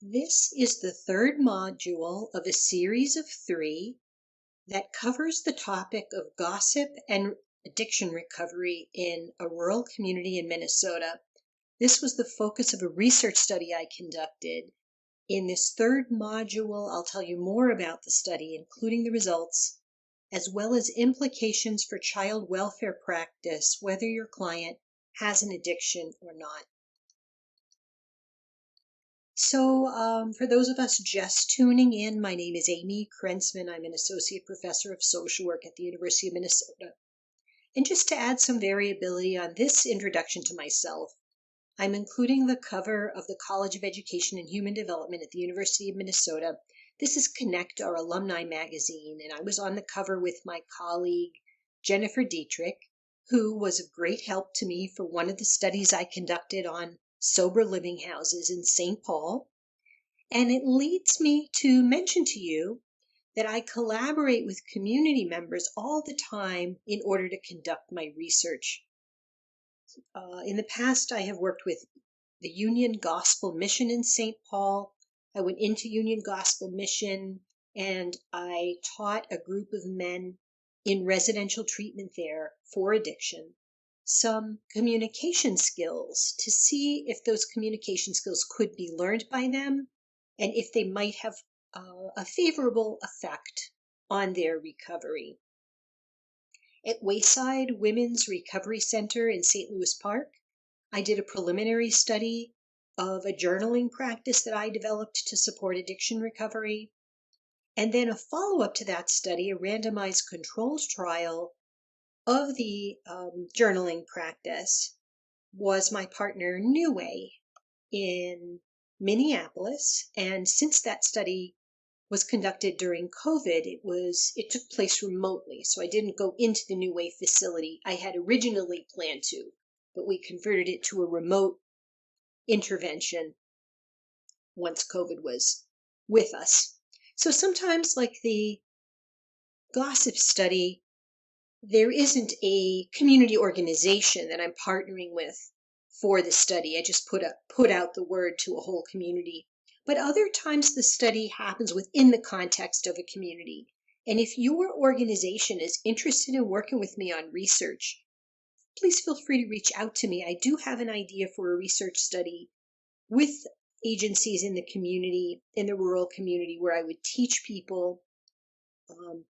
This is the third module of a series of 3 that covers the topic of gossip and addiction recovery in a rural community in Minnesota. This was the focus of a research study I conducted. In this third module, I'll tell you more about the study, including the results, as well as implications for child welfare practice, whether your client has an addiction or not. So for those of us just tuning in, my name is Amy Krentzman. I'm an associate professor of social work at the University of Minnesota. And just to add some variability on this introduction to myself, I'm including the cover of the College of Education and Human Development at the University of Minnesota. This is Connect, our alumni magazine, and I was on the cover with my colleague, Jennifer Dietrich, who was of great help to me for one of the studies I conducted on sober living houses in St. Paul. And it leads me to mention to you that I collaborate with community members all the time in order to conduct my research. In the past, I have worked with the Union Gospel Mission in St. Paul. I went into Union Gospel Mission and I taught a group of men in residential treatment there for addiction some communication skills to see if those communication skills could be learned by them and if they might have a favorable effect on their recovery. At Wayside Women's Recovery Center in St. Louis Park, I did a preliminary study of a journaling practice that I developed to support addiction recovery. And then a follow-up to that study, a randomized controlled trial of the journaling practice, was my partner Neway in Minneapolis. And since that study was conducted during COVID, it took place remotely. So I didn't go into the Neway facility. I had originally planned to, but we converted it to a remote intervention once COVID was with us. So sometimes, like the gossip study, there isn't a community organization that I'm partnering with for the study. I just put out the word to a whole community. But other times the study happens within the context of a community. And if your organization is interested in working with me on research, please feel free to reach out to me. I do have an idea for a research study with agencies in the community, in the rural community, where I would teach people,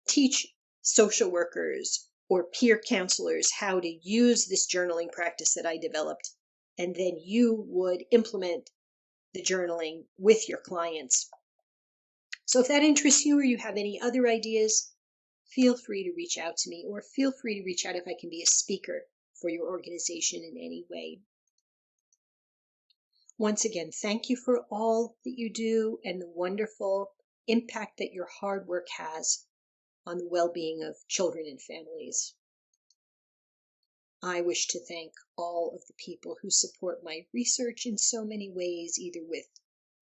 teach social workers or peer counselors how to use this journaling practice that I developed, and then you would implement the journaling with your clients. So if that interests you or you have any other ideas, feel free to reach out to me, or feel free to reach out if I can be a speaker for your organization in any way. Once again, thank you for all that you do and the wonderful impact that your hard work has on the well-being of children and families. I wish to thank all of the people who support my research in so many ways, either with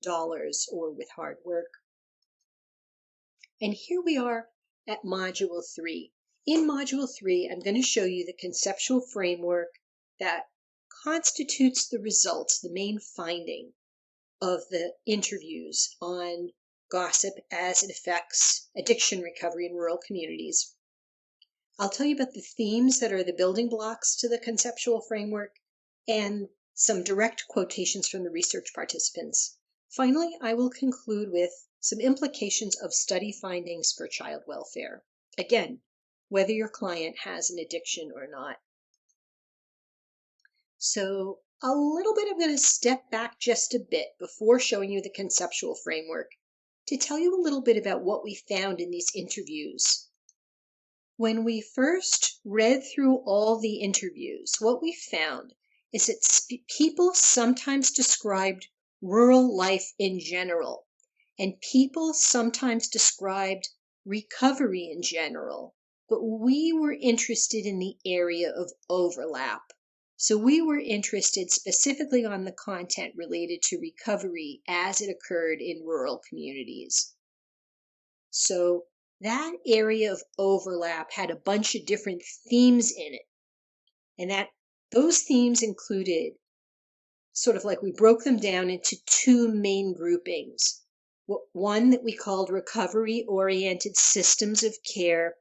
dollars or with hard work. And here we are at Module 3. In Module 3, I'm going to show you the conceptual framework that constitutes the results, the main finding of the interviews on gossip as it affects addiction recovery in rural communities. I'll tell you about the themes that are the building blocks to the conceptual framework and some direct quotations from the research participants. Finally, I will conclude with some implications of study findings for child welfare. Again, whether your client has an addiction or not. So a little bit, I'm going to step back just a bit before showing you the conceptual framework to tell you a little bit about what we found in these interviews. When we first read through all the interviews, what we found is that people sometimes described rural life in general, and people sometimes described recovery in general, but we were interested in the area of overlap. So we were interested specifically on the content related to recovery as it occurred in rural communities. So that area of overlap had a bunch of different themes in it. And those themes included sort of like we broke them down into two main groupings. One that we called recovery-oriented systems of care.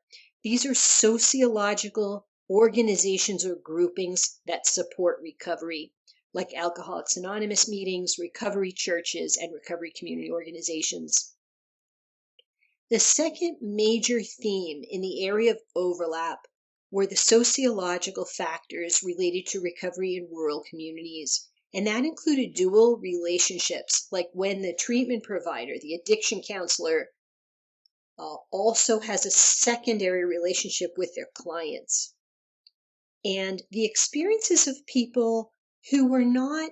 These are sociological organizations or groupings that support recovery, like Alcoholics Anonymous meetings, recovery churches, and recovery community organizations. The second major theme in the area of overlap were the sociological factors related to recovery in rural communities. And that included dual relationships, like when the treatment provider, the addiction counselor, also has a secondary relationship with their clients. And the experiences of people who were not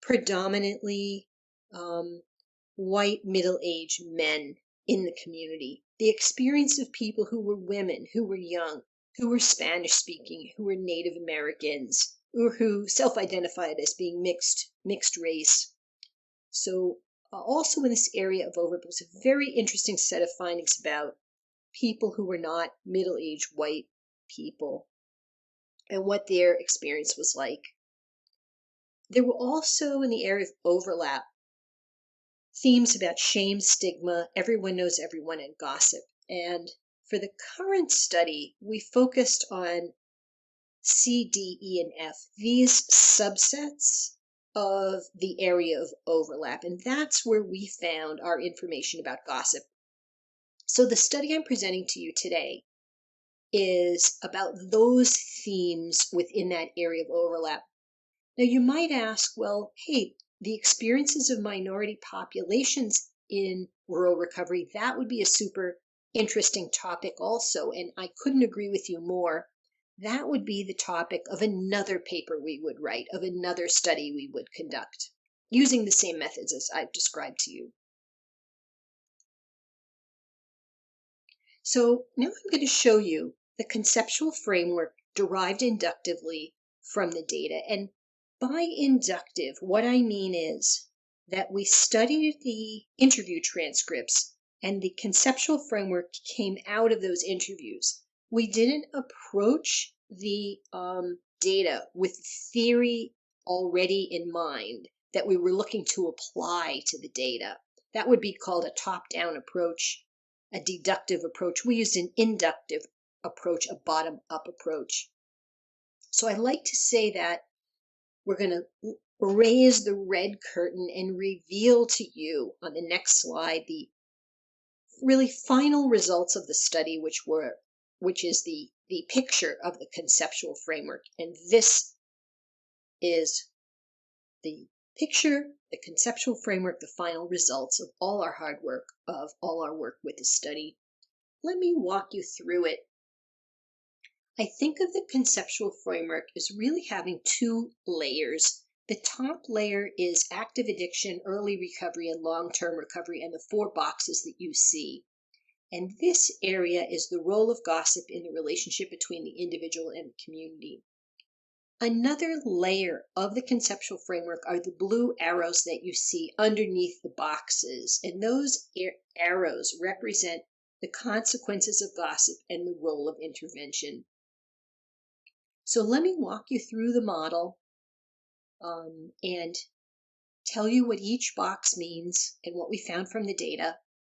predominantly white middle-aged men in the community, the experience of people who were women, who were young, who were Spanish-speaking, who were Native Americans, or who self-identified as being mixed race. So also in this area of overlap was a very interesting set of findings about people who were not middle-aged white people and what their experience was like. There were also in the area of overlap themes about shame, stigma, everyone knows everyone, and gossip. And for the current study, we focused on C, D, E, and F, these subsets of the area of overlap. And that's where we found our information about gossip. So the study I'm presenting to you today is about those themes within that area of overlap. Now you might ask, well, hey, the experiences of minority populations in rural recovery, that would be a super interesting topic also, and I couldn't agree with you more. That would be the topic of another paper we would write, of another study we would conduct, using the same methods as I've described to you. So now I'm going to show you the conceptual framework derived inductively from the data. And by inductive, what I mean is that we studied the interview transcripts and the conceptual framework came out of those interviews. We didn't approach the data with theory already in mind that we were looking to apply to the data. That would be called a top-down approach, a deductive approach. We used an inductive approach, a bottom-up approach. So I like to say that we're going to raise the red curtain and reveal to you on the next slide the really final results of the study, which is the picture of the conceptual framework. And this is the picture, the conceptual framework, the final results of all our hard work, of all our work with the study. Let me walk you through it. I think of the conceptual framework as really having two layers. The top layer is active addiction, early recovery, and long-term recovery, and the four boxes that you see. And this area is the role of gossip in the relationship between the individual and the community. Another layer of the conceptual framework are the blue arrows that you see underneath the boxes. And those arrows represent the consequences of gossip and the role of intervention. So let me walk you through the model and tell you what each box means and what we found from the data.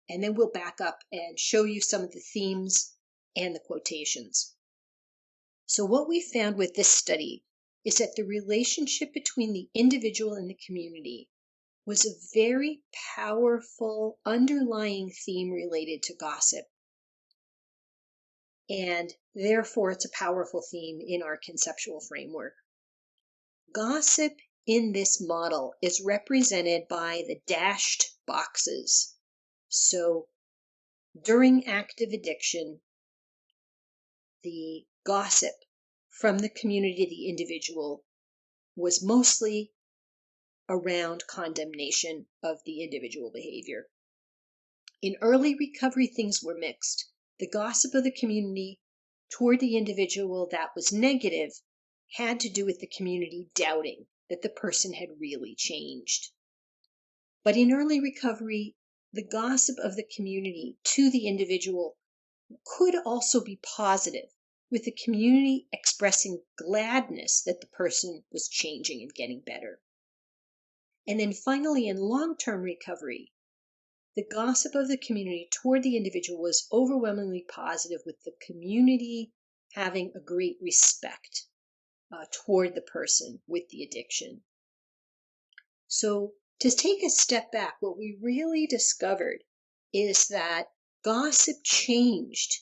And then we'll back up and show you some of the themes and the quotations. So what we found with this study is that the relationship between the individual and the community was a very powerful underlying theme related to gossip. And therefore, it's a powerful theme in our conceptual framework. Gossip in this model is represented by the dashed boxes. So during active addiction, the gossip from the community to the individual was mostly around condemnation of the individual behavior. In early recovery, things were mixed. The gossip of the community toward the individual that was negative had to do with the community doubting that the person had really changed. But in early recovery, the gossip of the community to the individual could also be positive, with the community expressing gladness that the person was changing and getting better. And then finally, in long-term recovery, the gossip of the community toward the individual was overwhelmingly positive, with the community having a great respect toward the person with the addiction. So to take a step back, what we really discovered is that gossip changed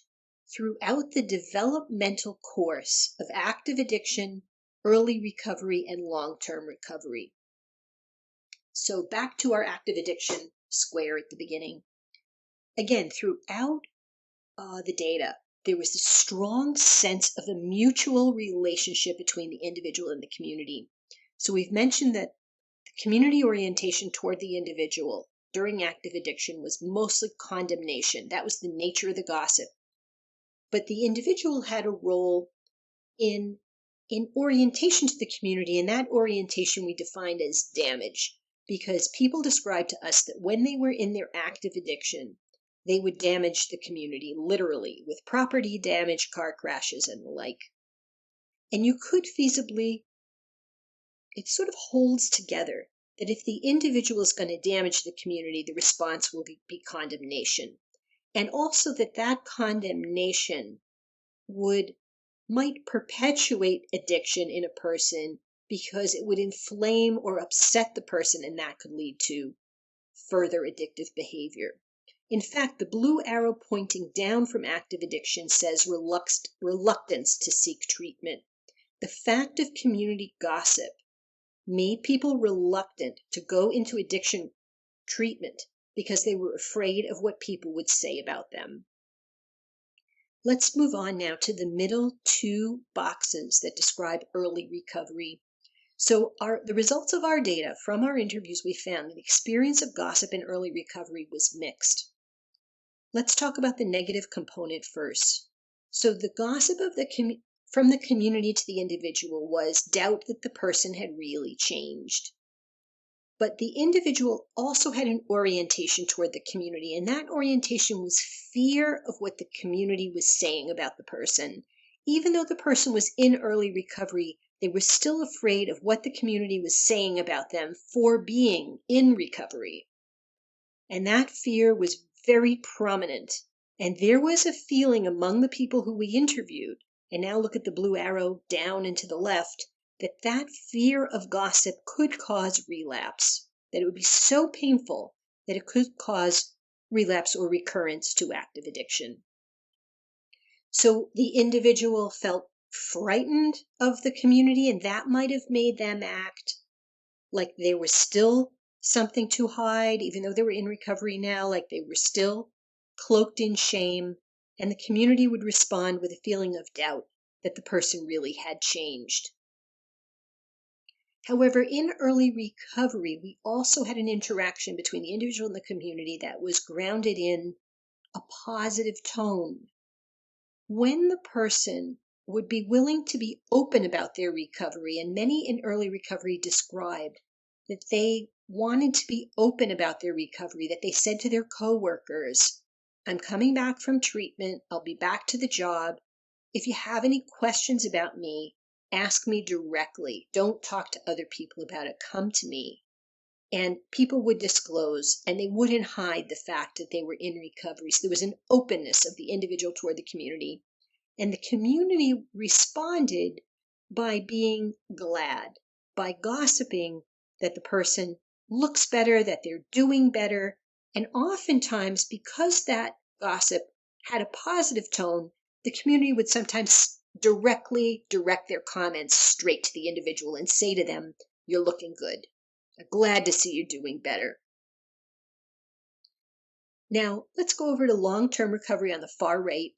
throughout the developmental course of active addiction, early recovery, and long-term recovery. So back to our active addiction square at the beginning. Again, throughout the data, there was a strong sense of a mutual relationship between the individual and the community. So we've mentioned that the community orientation toward the individual during active addiction was mostly condemnation. That was the nature of the gossip. But the individual had a role in orientation to the community, and that orientation we defined as damage, because people described to us that when they were in their active addiction, they would damage the community, literally, with property damage, car crashes, and the like. And you could feasibly, it sort of holds together that if the individual is going to damage the community, the response will be condemnation. And also that condemnation might perpetuate addiction in a person because it would inflame or upset the person, and that could lead to further addictive behavior. In fact, the blue arrow pointing down from active addiction says reluctance to seek treatment. The fact of community gossip made people reluctant to go into addiction treatment because they were afraid of what people would say about them. Let's move on now to the middle two boxes that describe early recovery. So the results of our data from our interviews, we found that the experience of gossip in early recovery was mixed. Let's talk about the negative component first. So the gossip of from the community to the individual was doubt that the person had really changed. But the individual also had an orientation toward the community, and that orientation was fear of what the community was saying about the person. Even though the person was in early recovery, they were still afraid of what the community was saying about them for being in recovery. And that fear was very prominent. And there was a feeling among the people who we interviewed, and now look at the blue arrow down and to the left, that fear of gossip could cause relapse, that it would be so painful that it could cause relapse or recurrence to active addiction. So the individual felt frightened of the community, and that might have made them act like there was still something to hide, even though they were in recovery now, like they were still cloaked in shame, and the community would respond with a feeling of doubt that the person really had changed. However, in early recovery, we also had an interaction between the individual and the community that was grounded in a positive tone. When the person would be willing to be open about their recovery, and many in early recovery described that they wanted to be open about their recovery, that they said to their coworkers, I'm coming back from treatment, I'll be back to the job. If you have any questions about me, ask me directly. Don't talk to other people about it. Come to me. And people would disclose, and they wouldn't hide the fact that they were in recovery. So there was an openness of the individual toward the community. And the community responded by being glad, by gossiping that the person looks better, that they're doing better. And oftentimes, because that gossip had a positive tone, the community would sometimes directly direct their comments straight to the individual and say to them, you're looking good. I'm glad to see you doing better. Now, let's go over to long-term recovery on the far right.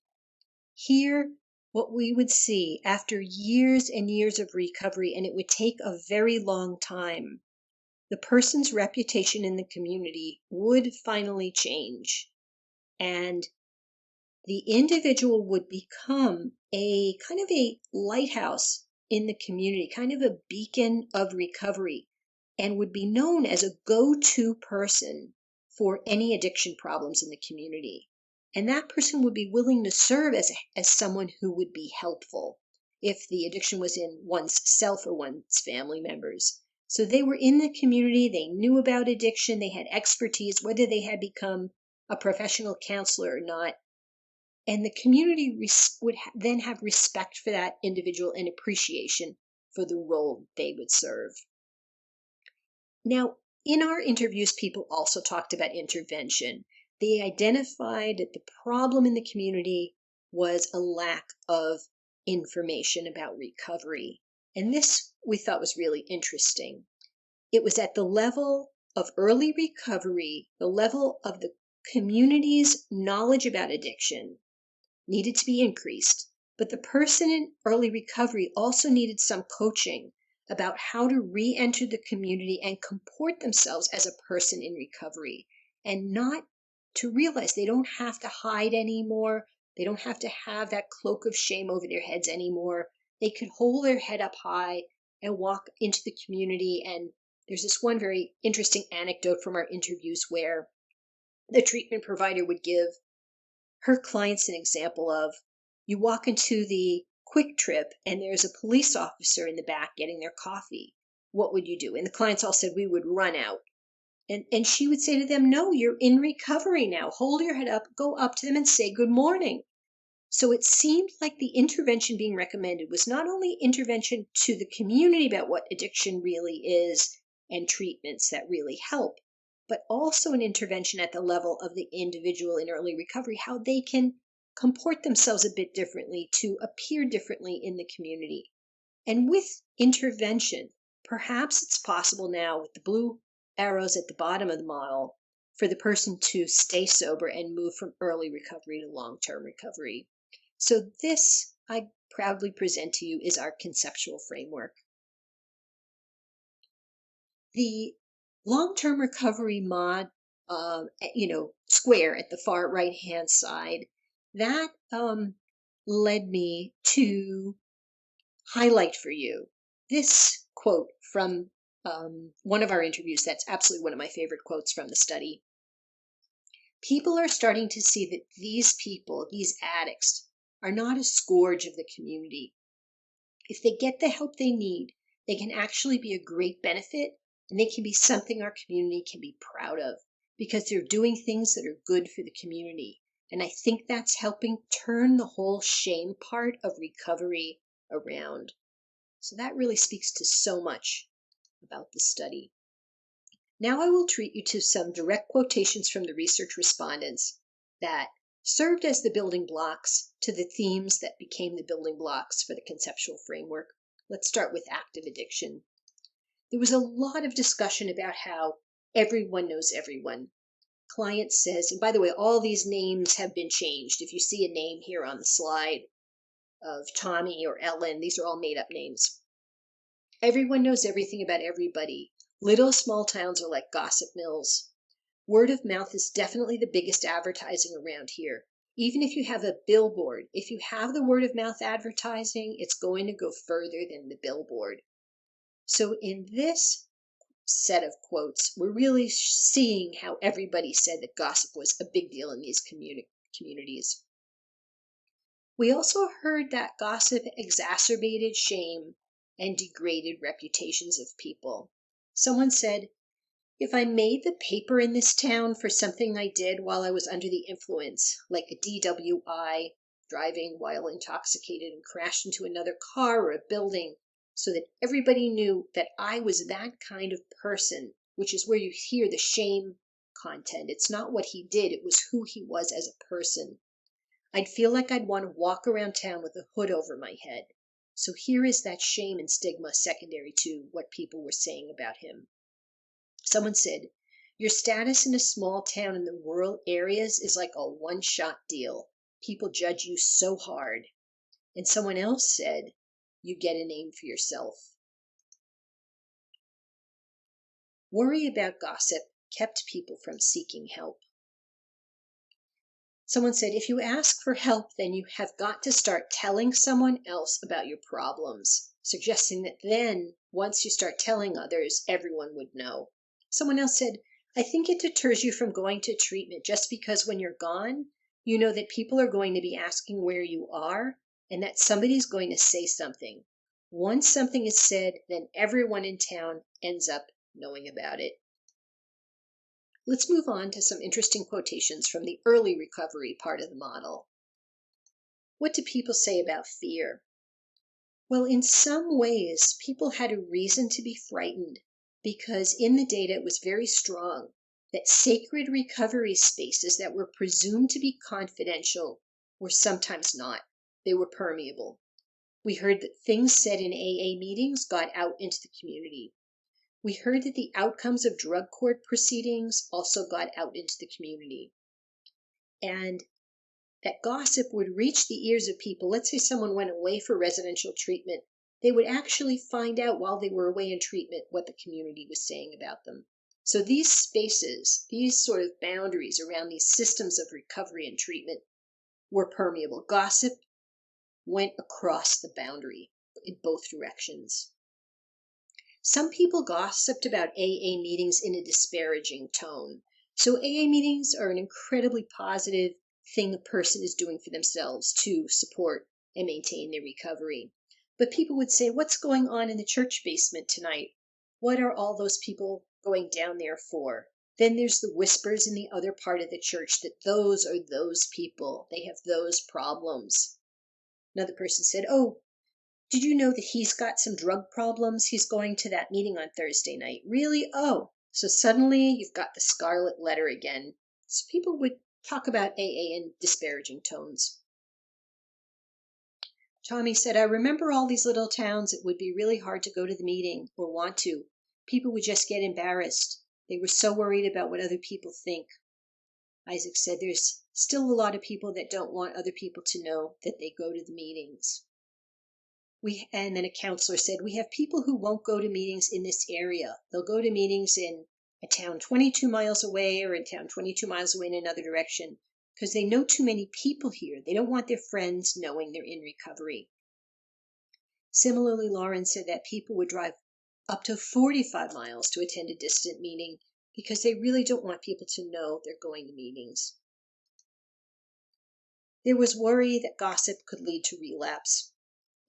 Here, what we would see after years and years of recovery, and it would take a very long time, the person's reputation in the community would finally change. And the individual would become a kind of a lighthouse in the community, kind of a beacon of recovery, and would be known as a go-to person for any addiction problems in the community. And that person would be willing to serve as someone who would be helpful if the addiction was in one's self or one's family members. So they were in the community, they knew about addiction, they had expertise, whether they had become a professional counselor or not. And the community would then have respect for that individual and appreciation for the role they would serve. Now, in our interviews, people also talked about intervention. They identified that the problem in the community was a lack of information about recovery. And this we thought was really interesting. It was at the level of early recovery, the level of the community's knowledge about addiction needed to be increased, but the person in early recovery also needed some coaching about how to re-enter the community and comport themselves as a person in recovery, and not to realize they don't have to hide anymore. They don't have to have that cloak of shame over their heads anymore. They could hold their head up high and walk into the community. And there's this one very interesting anecdote from our interviews where the treatment provider would give her clients an example of, you walk into the Quick Trip and there's a police officer in the back getting their coffee. What would you do? And the clients all said, we would run out. And she would say to them, no, you're in recovery now. Hold your head up, go up to them and say good morning. So it seemed like the intervention being recommended was not only intervention to the community about what addiction really is and treatments that really help, but also an intervention at the level of the individual in early recovery, how they can comport themselves a bit differently to appear differently in the community. And with intervention, perhaps it's possible now with the blue arrows at the bottom of the model for the person to stay sober and move from early recovery to long-term recovery. So this, I proudly present to you, is our conceptual framework. The long-term recovery square at the far right-hand side, that led me to highlight for you this quote from one of our interviews. That's absolutely one of my favorite quotes from the study. People are starting to see that these people, these addicts, are not a scourge of the community. If they get the help they need, they can actually be a great benefit, and they can be something our community can be proud of because they're doing things that are good for the community. And I think that's helping turn the whole shame part of recovery around. So that really speaks to so much about the study. Now I will treat you to some direct quotations from the research respondents that served as the building blocks to the themes that became the building blocks for the conceptual framework. Let's start with active addiction. There was a lot of discussion about how everyone knows everyone. Client says, and by the way, all these names have been changed. If you see a name here on the slide of Tommy or Ellen, these are all made up names. Everyone knows everything about everybody. Little small towns are like gossip mills. Word of mouth is definitely the biggest advertising around here. Even if you have a billboard, if you have the word of mouth advertising, it's going to go further than the billboard. So in this set of quotes, we're really seeing how everybody said that gossip was a big deal in these communities. We also heard that gossip exacerbated shame and degraded reputations of people. Someone said, if I made the paper in this town for something I did while I was under the influence, like a DWI, driving while intoxicated and crashed into another car or a building, so that everybody knew that I was that kind of person, which is where you hear the shame content. It's not what he did, it was who he was as a person. I'd feel like I'd want to walk around town with a hood over my head. So here is that shame and stigma secondary to what people were saying about him. Someone said, your status in a small town in the rural areas is like a one-shot deal. People judge you so hard. And someone else said, you get a name for yourself. Worry about gossip kept people from seeking help. Someone said, if you ask for help, then you have got to start telling someone else about your problems, suggesting that then, once you start telling others, everyone would know. Someone else said, I think it deters you from going to treatment just because when you're gone, you know that people are going to be asking where you are and that somebody's going to say something. Once something is said, then everyone in town ends up knowing about it. Let's move on to some interesting quotations from the early recovery part of the model. What do people say about fear? Well, in some ways, people had a reason to be frightened because in the data it was very strong that sacred recovery spaces that were presumed to be confidential were sometimes not. They were permeable. We heard that things said in AA meetings got out into the community. We heard that the outcomes of drug court proceedings also got out into the community. And that gossip would reach the ears of people. Let's say someone went away for residential treatment. They would actually find out while they were away in treatment what the community was saying about them. So these spaces, these sort of boundaries around these systems of recovery and treatment were permeable. Gossip went across the boundary in both directions. Some people gossiped about AA meetings in a disparaging tone. So AA meetings are an incredibly positive thing a person is doing for themselves to support and maintain their recovery. But people would say, what's going on in the church basement tonight? What are all those people going down there for? Then there's the whispers in the other part of the church that those are those people. They have those problems. Another person said, oh, did you know that he's got some drug problems? He's going to that meeting on Thursday night. Really? Oh, so suddenly you've got the scarlet letter again. So people would talk about AA in disparaging tones. Tommy said, I remember all these little towns. It would be really hard to go to the meeting or want to. People would just get embarrassed. They were so worried about what other people think. Isaac said, there's still a lot of people that don't want other people to know that they go to the meetings. And then a counselor said, we have people who won't go to meetings in this area. They'll go to meetings in a town 22 miles away or in a town 22 miles away in another direction because they know too many people here. They don't want their friends knowing they're in recovery. Similarly, Lauren said that people would drive up to 45 miles to attend a distant meeting because they really don't want people to know they're going to meetings. There was worry that gossip could lead to relapse.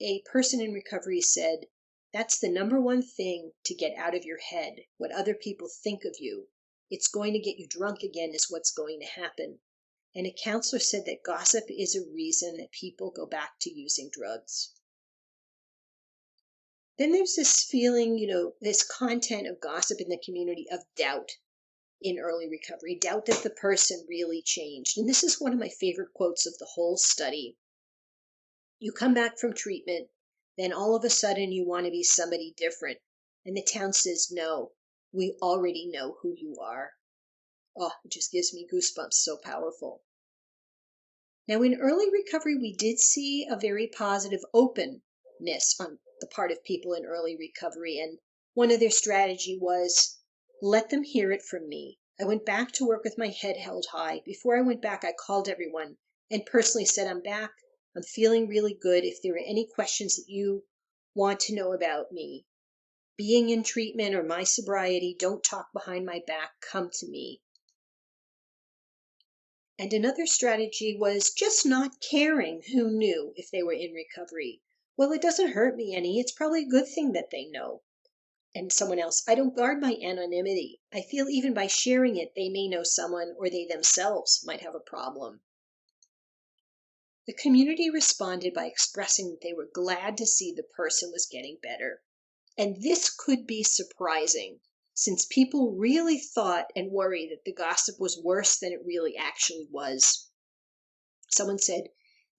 A person in recovery said, that's the number one thing to get out of your head, what other people think of you. It's going to get you drunk again is what's going to happen. And a counselor said that gossip is a reason that people go back to using drugs. Then there's this feeling, this content of gossip in the community of doubt in early recovery, doubt that the person really changed. And this is one of my favorite quotes of the whole study. You come back from treatment, then all of a sudden you want to be somebody different. And the town says, no, we already know who you are. Oh, it just gives me goosebumps, so powerful. Now, in early recovery, we did see a very positive openness on the part of people in early recovery. And one of their strategy was, let them hear it from me. I went back to work with my head held high. Before I went back, I called everyone and personally said, I'm back. I'm feeling really good. If there are any questions that you want to know about me, being in treatment or my sobriety, don't talk behind my back. Come to me. And another strategy was just not caring who knew if they were in recovery. Well, it doesn't hurt me any. It's probably a good thing that they know. And someone else, I don't guard my anonymity. I feel even by sharing it, they may know someone or they themselves might have a problem. The community responded by expressing that they were glad to see the person was getting better. And this could be surprising, since people really thought and worried that the gossip was worse than it really actually was. Someone said,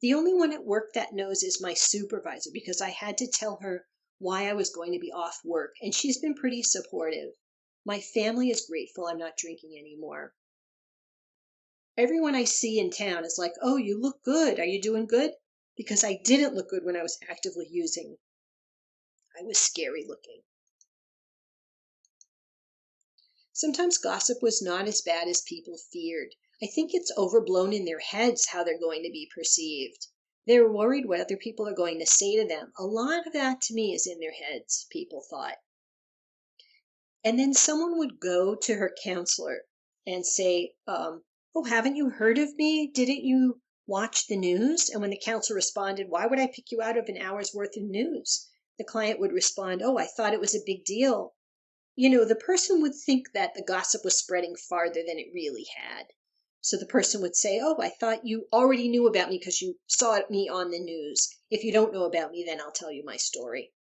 the only one at work that knows is my supervisor because I had to tell her why I was going to be off work, and she's been pretty supportive. My family is grateful I'm not drinking anymore. Everyone I see in town is like, oh, you look good. Are you doing good? Because I didn't look good when I was actively using. I was scary looking. Sometimes gossip was not as bad as people feared. I think it's overblown in their heads how they're going to be perceived. They're worried what other people are going to say to them. A lot of that to me is in their heads, people thought. And then someone would go to her counselor and say, oh, haven't you heard of me? Didn't you watch the news? And when the counselor responded, why would I pick you out of an hour's worth of news? the client would respond, "Oh, I thought it was a big deal." The person would think that the gossip was spreading farther than it really had. So the person would say, "Oh, I thought you already knew about me because you saw me on the news. If you don't know about me, then I'll tell you my story."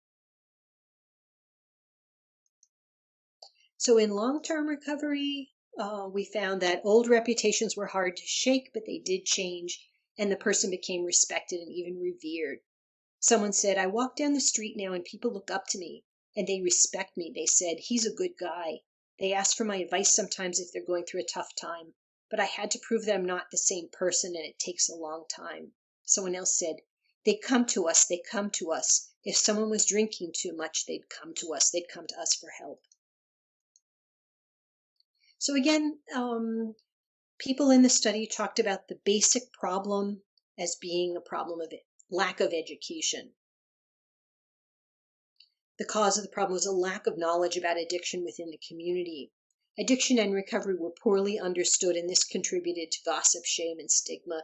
So in long-term recovery, we found that old reputations were hard to shake, but they did change, and the person became respected and even revered. Someone said, "I walk down the street now and people look up to me and they respect me." They said, "He's a good guy." They ask for my advice sometimes if they're going through a tough time, but I had to prove that I'm not the same person and it takes a long time. Someone else said, "They come to us, they come to us. If someone was drinking too much, they'd come to us, they'd come to us for help." So again, people in the study talked about the basic problem as being a problem of lack of education. The cause of the problem was a lack of knowledge about addiction within the community. Addiction and recovery were poorly understood, and this contributed to gossip, shame, and stigma.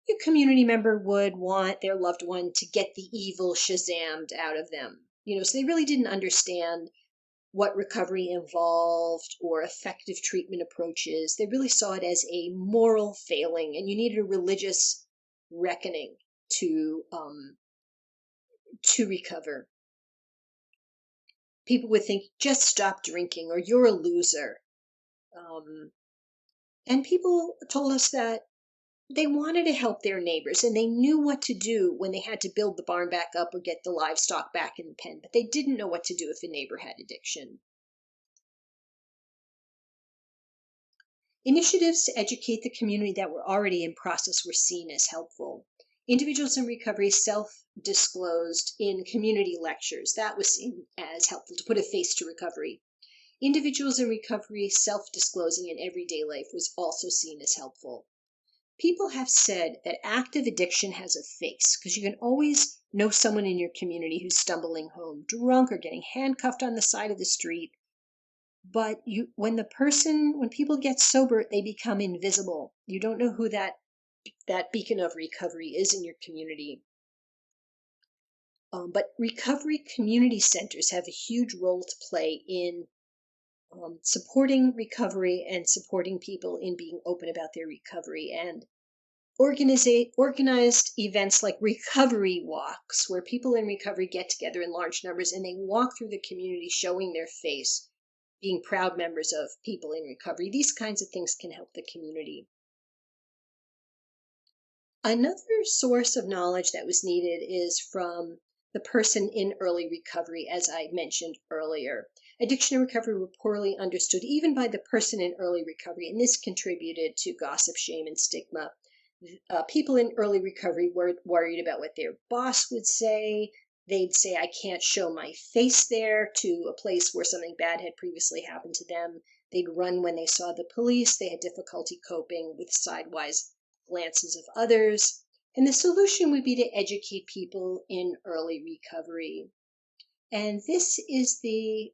Your community member would want their loved one to get the evil shazammed out of them. So they really didn't understand what recovery involved or effective treatment approaches. They really saw it as a moral failing, and you needed a religious reckoning to recover. People would think, "Just stop drinking," or "You're a loser." And people told us that they wanted to help their neighbors and they knew what to do when they had to build the barn back up or get the livestock back in the pen, but they didn't know what to do if a neighbor had addiction. Initiatives to educate the community that were already in process were seen as helpful. Individuals in recovery self-disclosed in community lectures. That was seen as helpful to put a face to recovery. Individuals in recovery self-disclosing in everyday life was also seen as helpful. People have said that active addiction has a face because you can always know someone in your community who's stumbling home, drunk or getting handcuffed on the side of the street. But when people get sober, they become invisible. You don't know who that beacon of recovery is in your community. But recovery community centers have a huge role to play in supporting recovery and supporting people in being open about their recovery, and organized events like recovery walks where people in recovery get together in large numbers and they walk through the community showing their face, being proud members of people in recovery. These kinds of things can help the community. Another source of knowledge that was needed is from the person in early recovery, as I mentioned earlier. Addiction and recovery were poorly understood even by the person in early recovery, and this contributed to gossip, shame, and stigma. People in early recovery were worried about what their boss would say. They'd say, "I can't show my face there," to a place where something bad had previously happened to them. They'd run when they saw the police. They had difficulty coping with sidewise glances of others. And the solution would be to educate people in early recovery. And this is the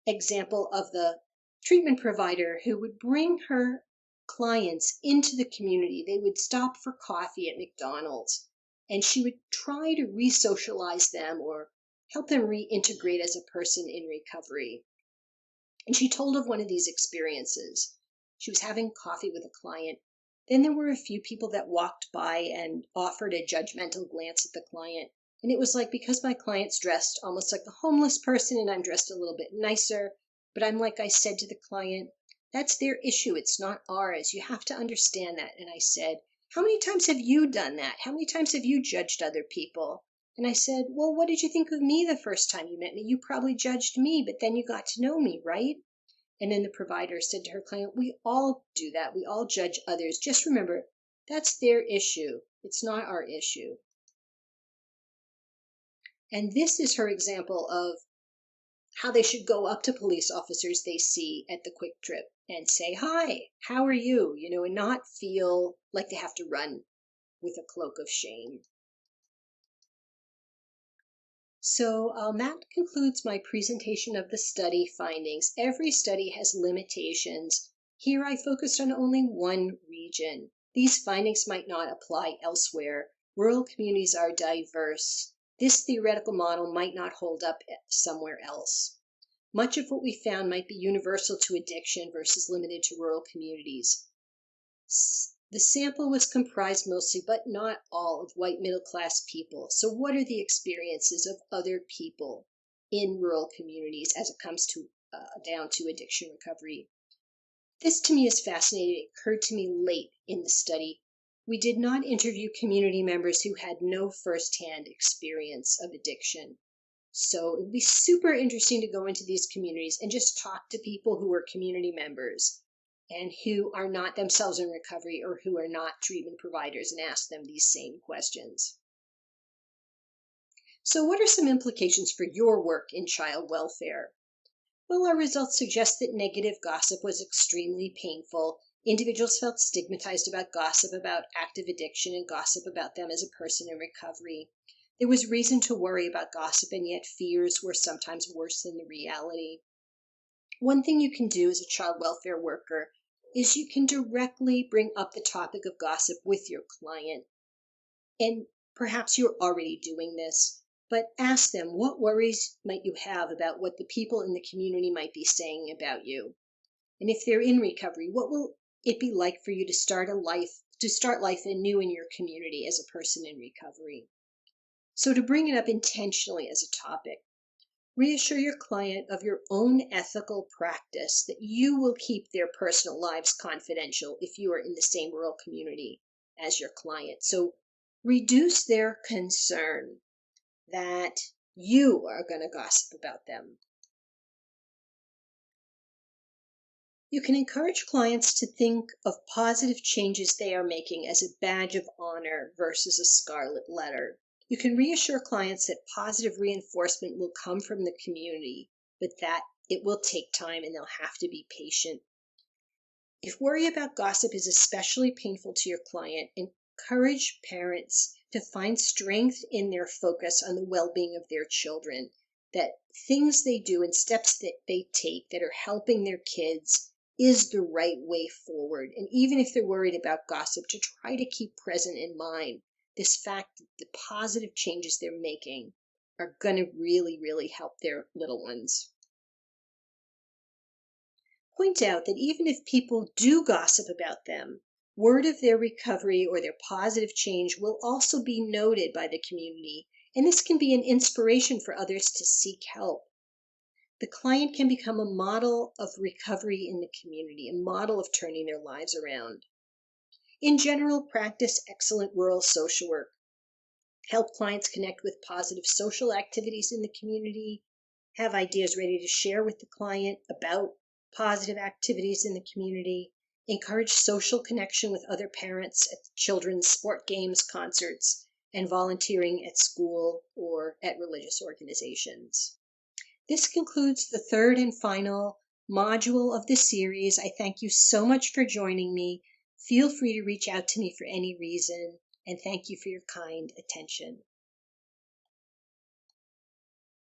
example of the treatment provider who would bring her clients into the community. They would stop for coffee at McDonald's, and she would try to re-socialize them or help them reintegrate as a person in recovery. And she told of one of these experiences. She was having coffee with a client. Then there were a few people that walked by and offered a judgmental glance at the client. And it was like, because my client's dressed almost like a homeless person and I'm dressed a little bit nicer, but I said to the client, "That's their issue. It's not ours. You have to understand that." And I said, "How many times have you done that? How many times have you judged other people?" And I said, "Well, what did you think of me the first time you met me? You probably judged me, but then you got to know me, right?" And then the provider said to her client, "We all do that. We all judge others. Just remember, that's their issue. It's not our issue." And this is her example of how they should go up to police officers they see at the Quick Trip and say, "Hi, how are you?" And not feel like they have to run with a cloak of shame. So that concludes my presentation of the study findings. Every study has limitations. Here I focused on only one region. These findings might not apply elsewhere. Rural communities are diverse. this theoretical model might not hold up somewhere else. Much of what we found might be universal to addiction versus limited to rural communities. The sample was comprised mostly, but not all, of white middle-class people. So what are the experiences of other people in rural communities as it comes to down to addiction recovery? This to me is fascinating. It occurred to me late in the study. We did not interview community members who had no firsthand experience of addiction. So it would be super interesting to go into these communities and just talk to people who are community members and who are not themselves in recovery or who are not treatment providers and ask them these same questions. So what are some implications for your work in child welfare? Well, our results suggest that negative gossip was extremely painful. Individuals felt stigmatized about gossip about active addiction and gossip about them as a person in recovery. There was reason to worry about gossip, and yet fears were sometimes worse than the reality. One thing you can do as a child welfare worker is you can directly bring up the topic of gossip with your client. And perhaps you're already doing this, but ask them, what worries might you have about what the people in the community might be saying about you? And if they're in recovery, what will it be like for you to start life anew in your community as a person in recovery? So to bring it up intentionally as a topic, reassure your client of your own ethical practice that you will keep their personal lives confidential if you are in the same rural community as your client. So reduce their concern that you are going to gossip about them. You can encourage clients to think of positive changes they are making as a badge of honor versus a scarlet letter. You can reassure clients that positive reinforcement will come from the community, but that it will take time and they'll have to be patient. If worry about gossip is especially painful to your client, encourage parents to find strength in their focus on the well-being of their children, that things they do and steps that they take that are helping their kids is the right way forward. And even if they're worried about gossip, to try to keep present in mind this fact that the positive changes they're making are going to really, really help their little ones. Point out that even if people do gossip about them, word of their recovery or their positive change will also be noted by the community, and this can be an inspiration for others to seek help. The client can become a model of recovery in the community, a model of turning their lives around. In general, practice excellent rural social work. Help clients connect with positive social activities in the community. Have ideas ready to share with the client about positive activities in the community. Encourage social connection with other parents at children's sport games, concerts, and volunteering at school or at religious organizations. This concludes the third and final module of the series. I thank you so much for joining me. Feel free to reach out to me for any reason, and thank you for your kind attention.